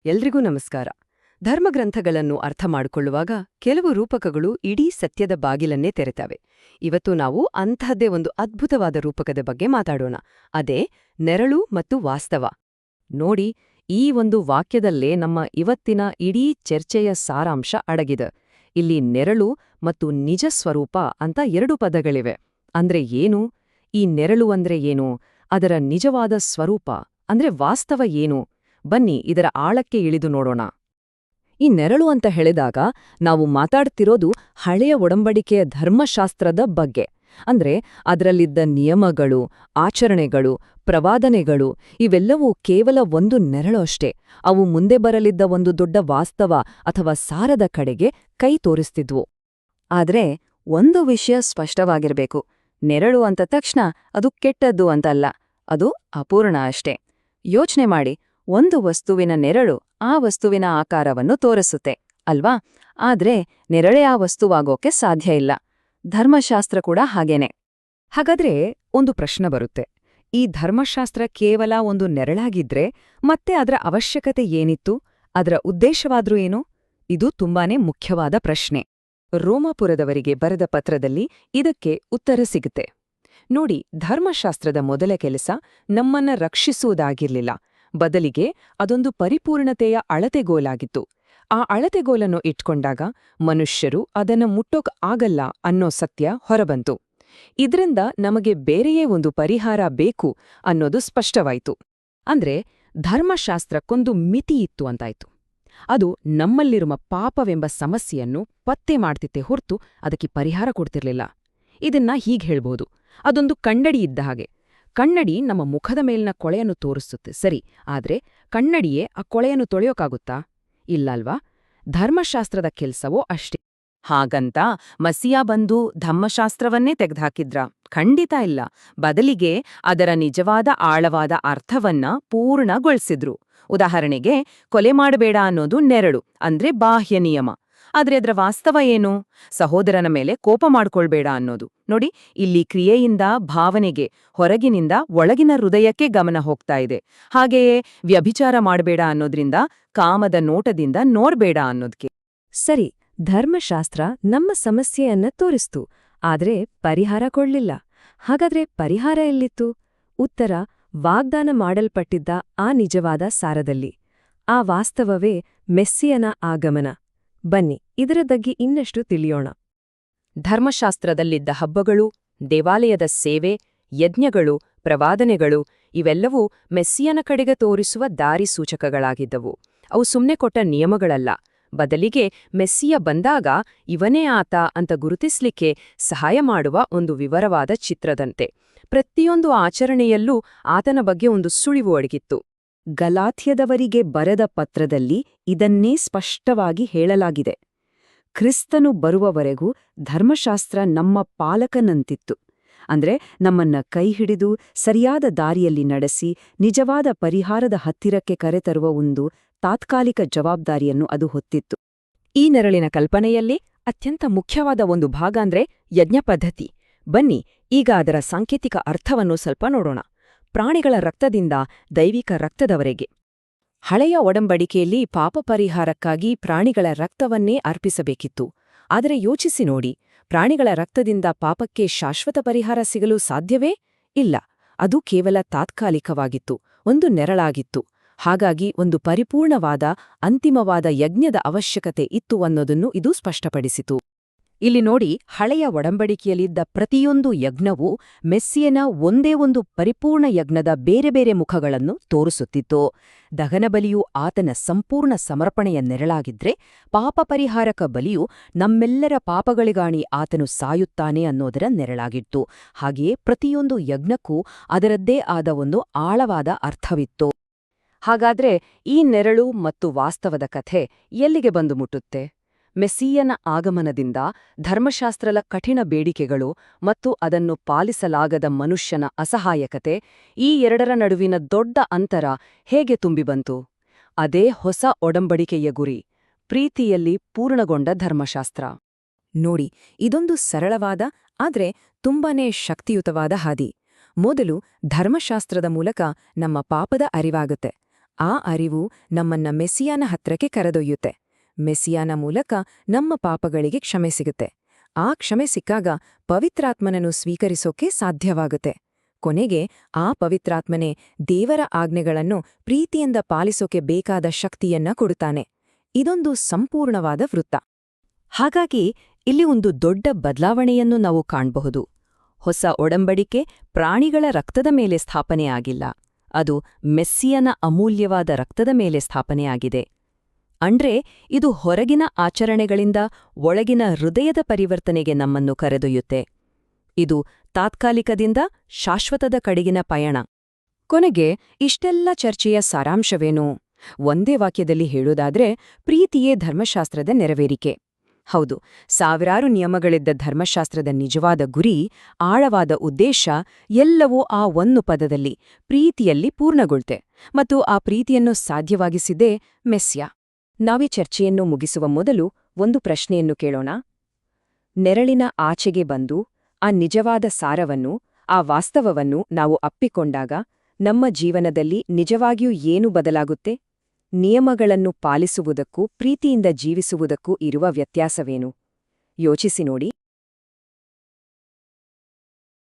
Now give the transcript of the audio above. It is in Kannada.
ಎಲ್ರಿಗೂ ನಮಸ್ಕಾರ. ಧರ್ಮಗ್ರಂಥಗಳನ್ನು ಅರ್ಥ ಮಾಡಿಕೊಳ್ಳುವಾಗ ಕೆಲವು ರೂಪಕಗಳು ಇಡೀ ಸತ್ಯದ ಬಾಗಿಲನ್ನೇ ತೆರೆತವೆ. ಇವತ್ತು ನಾವು ಅಂಥದ್ದೇ ಒಂದು ಅದ್ಭುತವಾದ ರೂಪಕದ ಬಗ್ಗೆ ಮಾತಾಡೋಣ. ಅದೇ ನೆರಳು ಮತ್ತು ವಾಸ್ತವ. ನೋಡಿ, ಈ ಒಂದು ವಾಕ್ಯದಲ್ಲೇ ನಮ್ಮ ಇವತ್ತಿನ ಇಡೀ ಚರ್ಚೆಯ ಸಾರಾಂಶ ಅಡಗಿದೆ. ಇಲ್ಲಿ ನೆರಳು ಮತ್ತು ನಿಜ ಸ್ವರೂಪ ಅಂತ ಎರಡು ಪದಗಳಿವೆ. ಅಂದ್ರೆ ಏನು? ಈ ನೆರಳು ಅಂದ್ರೆ ಏನು? ಅದರ ನಿಜವಾದ ಸ್ವರೂಪ ಅಂದ್ರೆ ವಾಸ್ತವ ಏನು? ಬನ್ನಿ ಇದರ ಆಳಕ್ಕೆ ಇಳಿದು ನೋಡೋಣ. ಈ ನೆರಳು ಅಂತ ಹೇಳಿದಾಗ ನಾವು ಮಾತಾಡ್ತಿರೋದು ಹಳೆಯ ಒಡಂಬಡಿಕೆಯ ಧರ್ಮಶಾಸ್ತ್ರದ ಬಗ್ಗೆ. ಅಂದ್ರೆ ಅದರಲ್ಲಿದ್ದ ನಿಯಮಗಳು, ಆಚರಣೆಗಳು, ಪ್ರವಾದನೆಗಳು ಇವೆಲ್ಲವೂ ಕೇವಲ ಒಂದು ನೆರಳು ಅಷ್ಟೇ. ಅವು ಮುಂದೆ ಬರಲಿದ್ದ ಒಂದು ದೊಡ್ಡ ವಾಸ್ತವ ಅಥವಾ ಸಾರದ ಕಡೆಗೆ ಕೈ ತೋರಿಸ್ತಿದ್ವು. ಆದ್ರೆ ಒಂದು ವಿಷಯ ಸ್ಪಷ್ಟವಾಗಿರ್ಬೇಕು. ನೆರಳು ಅಂತ ತಕ್ಷಣ ಅದು ಕೆಟ್ಟದ್ದು ಅಂತಲ್ಲ, ಅದು ಅಪೂರ್ಣ ಅಷ್ಟೇ. ಯೋಚನೆ ಮಾಡಿ, ಒಂದು ವಸ್ತುವಿನ ನೆರಳು ಆ ವಸ್ತುವಿನ ಆಕಾರವನ್ನು ತೋರಿಸುತ್ತೆ ಅಲ್ವಾ? ಆದ್ರೆ ನೆರಳೇ ಆ ವಸ್ತುವಾಗೋಕೆ ಸಾಧ್ಯ ಇಲ್ಲ. ಧರ್ಮಶಾಸ್ತ್ರ ಕೂಡ ಹಾಗೇನೆ. ಹಾಗಾದ್ರೆ ಒಂದು ಪ್ರಶ್ನೆ ಬರುತ್ತೆ, ಈ ಧರ್ಮಶಾಸ್ತ್ರ ಕೇವಲ ಒಂದು ನೆರಳಾಗಿದ್ರೆ ಮತ್ತೆ ಅದರ ಅವಶ್ಯಕತೆ ಏನಿತ್ತು? ಅದರ ಉದ್ದೇಶವಾದ್ರೂ ಏನು? ಇದು ತುಂಬಾನೇ ಮುಖ್ಯವಾದ ಪ್ರಶ್ನೆ. ರೋಮಾಪುರದವರಿಗೆ ಬರೆದ ಪತ್ರದಲ್ಲಿ ಇದಕ್ಕೆ ಉತ್ತರ ಸಿಗುತ್ತೆ. ನೋಡಿ, ಧರ್ಮಶಾಸ್ತ್ರದ ಮೊದಲ ಕೆಲಸ ನಮ್ಮನ್ನ ರಕ್ಷಿಸುವುದಾಗಿರ್ಲಿಲ್ಲ. ಬದಲಿಗೆ ಅದೊಂದು ಪರಿಪೂರ್ಣತೆಯ ಅಳತೆಗೋಲಾಗಿತ್ತು. ಆ ಅಳತೆಗೋಲನ್ನು ಇಟ್ಕೊಂಡಾಗ ಮನುಷ್ಯರು ಅದನ್ನು ಮುಟ್ಟೋಕ್ ಆಗಲ್ಲ ಅನ್ನೋ ಸತ್ಯ ಹೊರಬಂತು. ಇದ್ರಿಂದ ನಮಗೆ ಬೇರೆಯೇ ಒಂದು ಪರಿಹಾರ ಬೇಕು ಅನ್ನೋದು ಸ್ಪಷ್ಟವಾಯಿತು. ಅಂದ್ರೆ ಧರ್ಮಶಾಸ್ತ್ರಕ್ಕೊಂದು ಮಿತಿ ಇತ್ತು ಅಂತಾಯ್ತು. ಅದು ನಮ್ಮಲ್ಲಿರುವ ಪಾಪವೆಂಬ ಸಮಸ್ಯೆಯನ್ನು ಪತ್ತೆ ಮಾಡ್ತಿತ್ತೆ ಹೊರ್ತು ಅದಕ್ಕೆ ಪರಿಹಾರ ಕೊಡ್ತಿರ್ಲಿಲ್ಲ. ಇದನ್ನ ಹೀಗ್ ಹೇಳ್ಬೋದು, ಅದೊಂದು ಕನ್ನಡಿ ಇದ್ದ ಹಾಗೆ. ಕನ್ನಡಿ ನಮ್ಮ ಮುಖದ ಮೇಲಿನ ಕೊಳೆಯನ್ನು ತೋರಿಸುತ್ತೆ ಸರಿ, ಆದ್ರೆ ಕನ್ನಡಿಯೇ ಆ ಕೊಳೆಯನ್ನು ತೊಳೆಯೋಕ್ಕಾಗುತ್ತಾ? ಇಲ್ಲಲ್ವಾ? ಧರ್ಮಶಾಸ್ತ್ರದ ಕೆಲ್ಸವೋ ಅಷ್ಟೇ. ಹಾಗಂತ ಮಸಿಯಾ ಬಂದು ಧರ್ಮಶಾಸ್ತ್ರವನ್ನೇ ತೆಗೆದುಹಾಕಿದ್ರಾ? ಖಂಡಿತ ಇಲ್ಲ. ಬದಲಿಗೆ ಅದರ ನಿಜವಾದ ಆಳವಾದ ಅರ್ಥವನ್ನ ಪೂರ್ಣಗೊಳಿಸಿದ್ರು. ಉದಾಹರಣೆಗೆ, ಕೊಲೆ ಮಾಡಬೇಡ ಅನ್ನೋದು ನೆರಳು, ಅಂದ್ರೆ ಬಾಹ್ಯ ನಿಯಮ. ಆದ್ರೆ ಅದರ ವಾಸ್ತವ ಏನು? ಸಹೋದರನ ಮೇಲೆ ಕೋಪ ಮಾಡ್ಕೊಳ್ಬೇಡ ಅನ್ನೋದು. ನೋಡಿ, ಇಲ್ಲಿ ಕ್ರಿಯೆಯಿಂದ ಭಾವನೆಗೆ, ಹೊರಗಿನಿಂದ ಒಳಗಿನ ಹೃದಯಕ್ಕೆ ಗಮನ ಹೋಗ್ತಾ ಇದೆ. ಹಾಗೆಯೇ ವ್ಯಭಿಚಾರ ಮಾಡಬೇಡ ಅನ್ನೋದ್ರಿಂದ ಕಾಮದ ನೋಟದಿಂದ ನೋಡ್ಬೇಡ ಅನ್ನೋದಕ್ಕೆ. ಸರಿ, ಧರ್ಮಶಾಸ್ತ್ರ ನಮ್ಮ ಸಮಸ್ಯೆಯನ್ನ ತೋರಿಸ್ತು, ಆದ್ರೆ ಪರಿಹಾರ ಕೊಡ್ಲಿಲ್ಲ. ಹಾಗಾದ್ರೆ ಪರಿಹಾರ ಎಲ್ಲಿತ್ತು? ಉತ್ತರ ವಾಗ್ದಾನ ಮಾಡಲ್ಪಟ್ಟಿದ್ದ ಆ ನಿಜವಾದ ಸಾರದಲ್ಲಿ. ಆ ವಾಸ್ತವವೇ ಮೆಸ್ಸಿಯನ ಆಗಮನ. ಬನ್ನಿ ಇದರ ಬಗ್ಗೆ ಇನ್ನಷ್ಟು ತಿಳಿಯೋಣ. ಧರ್ಮಶಾಸ್ತ್ರದಲ್ಲಿದ್ದ ಹಬ್ಬಗಳು, ದೇವಾಲಯದ ಸೇವೆ, ಯಜ್ಞಗಳು, ಪ್ರವಾದನೆಗಳು ಇವೆಲ್ಲವೂ ಮೆಸ್ಸಿಯನ ಕಡೆಗೆ ತೋರಿಸುವ ದಾರಿ ಸೂಚಕಗಳಾಗಿದ್ದವು. ಅವು ಸುಮ್ನೆ ಕೊಟ್ಟ ನಿಯಮಗಳಲ್ಲ. ಬದಲಿಗೆ ಮೆಸ್ಸಿಯ ಬಂದಾಗ ಇವನೇ ಆತ ಅಂತ ಗುರುತಿಸ್ಲಿಕ್ಕೆ ಸಹಾಯ ಮಾಡುವ ಒಂದು ವಿವರವಾದ ಚಿತ್ರದಂತೆ. ಪ್ರತಿಯೊಂದು ಆಚರಣೆಯಲ್ಲೂ ಆತನ ಬಗ್ಗೆ ಒಂದು ಸುಳಿವು ಅಡಗಿತ್ತು. ಗಲಾಥ್ಯದವರಿಗೆ ಬರೆದ ಪತ್ರದಲ್ಲಿ ಇದನ್ನೇ ಸ್ಪಷ್ಟವಾಗಿ ಹೇಳಲಾಗಿದೆ. ಕ್ರಿಸ್ತನು ಬರುವವರೆಗೂ ಧರ್ಮಶಾಸ್ತ್ರ ನಮ್ಮ ಪಾಲಕನಂತಿತ್ತು. ಅಂದ್ರೆ ನಮ್ಮನ್ನ ಕೈಹಿಡಿದು ಸರಿಯಾದ ದಾರಿಯಲ್ಲಿ ನಡೆಸಿ ನಿಜವಾದ ಪರಿಹಾರದ ಹತ್ತಿರಕ್ಕೆ ಕರೆತರುವ ಒಂದು ತಾತ್ಕಾಲಿಕ ಜವಾಬ್ದಾರಿಯನ್ನು ಅದು ಹೊತ್ತಿತ್ತು. ಈ ನೆರಳಿನ ಕಲ್ಪನೆಯಲ್ಲಿ ಅತ್ಯಂತ ಮುಖ್ಯವಾದ ಒಂದು ಭಾಗ ಅಂದ್ರೆ ಯಜ್ಞ ಪದ್ಧತಿ. ಬನ್ನಿ ಈಗ ಅದರ ಸಾಂಕೇತಿಕ ಅರ್ಥವನ್ನು ಸ್ವಲ್ಪ ನೋಡೋಣ. ಪ್ರಾಣಿಗಳ ರಕ್ತದಿಂದ ದೈವಿಕ ರಕ್ತದವರೆಗೆ. ಹಳೆಯ ಒಡಂಬಡಿಕೆಯಲ್ಲಿ ಪಾಪ ಪರಿಹಾರಕ್ಕಾಗಿ ಪ್ರಾಣಿಗಳ ರಕ್ತವನ್ನೇ ಅರ್ಪಿಸಬೇಕಿತ್ತು. ಆದರೆ ಯೋಚಿಸಿ ನೋಡಿ, ಪ್ರಾಣಿಗಳ ರಕ್ತದಿಂದ ಪಾಪಕ್ಕೆ ಶಾಶ್ವತ ಪರಿಹಾರ ಸಿಗಲು ಸಾಧ್ಯವೇ? ಇಲ್ಲ. ಅದು ಕೇವಲ ತಾತ್ಕಾಲಿಕವಾಗಿತ್ತು, ಒಂದು ನೆರಳಾಗಿತ್ತು. ಹಾಗಾಗಿ ಒಂದು ಪರಿಪೂರ್ಣವಾದ, ಅಂತಿಮವಾದ ಯಜ್ಞದ ಅವಶ್ಯಕತೆ ಇತ್ತು ಅನ್ನೋದನ್ನು ಇದು ಸ್ಪಷ್ಟಪಡಿಸಿತು. ಇಲ್ಲಿ ನೋಡಿ, ಹಳೆಯ ಒಡಂಬಡಿಕೆಯಲ್ಲಿದ್ದ ಪ್ರತಿಯೊಂದು ಯಜ್ಞವೂ ಮೆಸ್ಸಿಯನ ಒಂದೇ ಒಂದು ಪರಿಪೂರ್ಣ ಯಜ್ಞದ ಬೇರೆ ಬೇರೆ ಮುಖಗಳನ್ನು ತೋರಿಸುತ್ತಿತ್ತು. ದಹನಬಲಿಯು ಆತನ ಸಂಪೂರ್ಣ ಸಮರ್ಪಣೆಯ ನೆರಳಾಗಿದ್ರೆ, ಪಾಪ ಪರಿಹಾರಕ ಬಲಿಯು ನಮ್ಮೆಲ್ಲರ ಪಾಪಗಳಿಗಾಣಿ ಆತನು ಸಾಯುತ್ತಾನೆ ಅನ್ನೋದರ ನೆರಳಾಗಿತ್ತು. ಹಾಗೆಯೇ ಪ್ರತಿಯೊಂದು ಯಜ್ಞಕ್ಕೂ ಅದರದ್ದೇ ಆದ ಒಂದು ಆಳವಾದ ಅರ್ಥವಿತ್ತು. ಹಾಗಾದ್ರೆ ಈ ನೆರಳು ಮತ್ತು ವಾಸ್ತವದ ಕಥೆ ಎಲ್ಲಿಗೆ ಬಂದು ಮುಟ್ಟುತ್ತೆ? ಮೆಸ್ಸಿಯನ ಆಗಮನದಿಂದ ಧರ್ಮಶಾಸ್ತ್ರದ ಕಠಿಣ ಬೇಡಿಕೆಗಳು ಮತ್ತು ಅದನ್ನು ಪಾಲಿಸಲಾಗದ ಮನುಷ್ಯನ ಅಸಹಾಯಕತೆ, ಈ ಎರಡರ ನಡುವಿನ ದೊಡ್ಡ ಅಂತರ ಹೇಗೆ ತುಂಬಿಬಂತು? ಅದೇ ಹೊಸ ಒಡಂಬಡಿಕೆಯ ಗುರಿ, ಪ್ರೀತಿಯಲ್ಲಿ ಪೂರ್ಣಗೊಂಡ ಧರ್ಮಶಾಸ್ತ್ರ. ನೋಡಿ, ಇದೊಂದು ಸರಳವಾದ ಆದ್ರೆ ತುಂಬಾನೇ ಶಕ್ತಿಯುತವಾದ ಹಾದಿ. ಮೊದಲು ಧರ್ಮಶಾಸ್ತ್ರದ ಮೂಲಕ ನಮ್ಮ ಪಾಪದ ಅರಿವಾಗುತ್ತೆ. ಆ ಅರಿವು ನಮ್ಮನ್ನ ಮೆಸ್ಸಿಯಾನ ಹತ್ರಕ್ಕೆ ಕರೆದೊಯ್ಯುತ್ತೆ. ಮೆಸ್ಸಿಯಾನ ಮೂಲಕ ನಮ್ಮ ಪಾಪಗಳಿಗೆ ಕ್ಷಮೆ ಸಿಗುತ್ತೆ. ಆ ಕ್ಷಮೆ ಸಿಕ್ಕಾಗ ಪವಿತ್ರಾತ್ಮನನ್ನು ಸ್ವೀಕರಿಸೋಕೆ ಸಾಧ್ಯವಾಗುತ್ತೆ. ಕೊನೆಗೆ ಆ ಪವಿತ್ರಾತ್ಮನೇ ದೇವರ ಆಜ್ಞೆಗಳನ್ನು ಪ್ರೀತಿಯಿಂದ ಪಾಲಿಸೋಕೆ ಬೇಕಾದ ಶಕ್ತಿಯನ್ನ ಕೊಡುತ್ತಾನೆ. ಇದೊಂದು ಸಂಪೂರ್ಣವಾದ ವೃತ್ತ. ಹಾಗಾಗಿ ಇಲ್ಲಿ ಒಂದು ದೊಡ್ಡ ಬದಲಾವಣೆಯನ್ನು ನಾವು ಕಾಣಬಹುದು. ಹೊಸ ಒಡಂಬಡಿಕೆ ಪ್ರಾಣಿಗಳ ರಕ್ತದ ಮೇಲೆ ಸ್ಥಾಪನೆಯಾಗಿಲ್ಲ, ಅದು ಮೆಸ್ಸಿಯನ ಅಮೂಲ್ಯವಾದ ರಕ್ತದ ಮೇಲೆ ಸ್ಥಾಪನೆಯಾಗಿದೆ. ಅಂದ್ರೆ ಇದು ಹೊರಗಿನ ಆಚರಣೆಗಳಿಂದ ಒಳಗಿನ ಹೃದಯದ ಪರಿವರ್ತನೆಗೆ ನಮ್ಮನ್ನು ಕರೆದೊಯ್ಯುತ್ತೆ. ಇದು ತಾತ್ಕಾಲಿಕದಿಂದ ಶಾಶ್ವತದ ಕಡೆಗಿನ ಪಯಣ. ಕೊನೆಗೆ ಇಷ್ಟೆಲ್ಲ ಚರ್ಚೆಯ ಸಾರಾಂಶವೇನು? ಒಂದೇ ವಾಕ್ಯದಲ್ಲಿ ಹೇಳೋದಾದ್ರೆ, ಪ್ರೀತಿಯೇ ಧರ್ಮಶಾಸ್ತ್ರದ ನೆರವೇರಿಕೆ. ಹೌದು, ಸಾವಿರಾರು ನಿಯಮಗಳಿದ್ದ ಧರ್ಮಶಾಸ್ತ್ರದ ನಿಜವಾದ ಗುರಿ, ಆಳವಾದ ಉದ್ದೇಶ ಎಲ್ಲವೂ ಆ ಒಂದು ಪದದಲ್ಲಿ, ಪ್ರೀತಿಯಲ್ಲಿ ಪೂರ್ಣಗೊಳ್ತೆ. ಮತ್ತು ಆ ಪ್ರೀತಿಯನ್ನು ಸಾಧ್ಯವಾಗಿಸಿದ್ದೇ ಮೆಸ್ಸಿಯ. ನಾವೀ ಚರ್ಚೆಯನ್ನು ಮುಗಿಸುವ ಮೊದಲು ಒಂದು ಪ್ರಶ್ನೆಯನ್ನು ಕೇಳೋಣ. ನೆರಳಿನ ಆಚೆಗೆ ಬಂದು ಆ ನಿಜವಾದ ಸಾರವನ್ನು, ಆ ವಾಸ್ತವವನ್ನು ನಾವು ಅಪ್ಪಿಕೊಂಡಾಗ ನಮ್ಮ ಜೀವನದಲ್ಲಿ ನಿಜವಾಗಿಯೂ ಏನು ಬದಲಾಗುತ್ತೆ? ನಿಯಮಗಳನ್ನು ಪಾಲಿಸುವುದಕ್ಕೂ ಪ್ರೀತಿಯಿಂದ ಜೀವಿಸುವುದಕ್ಕೂ ಇರುವ ವ್ಯತ್ಯಾಸವೇನು? ಯೋಚಿಸಿ ನೋಡಿ.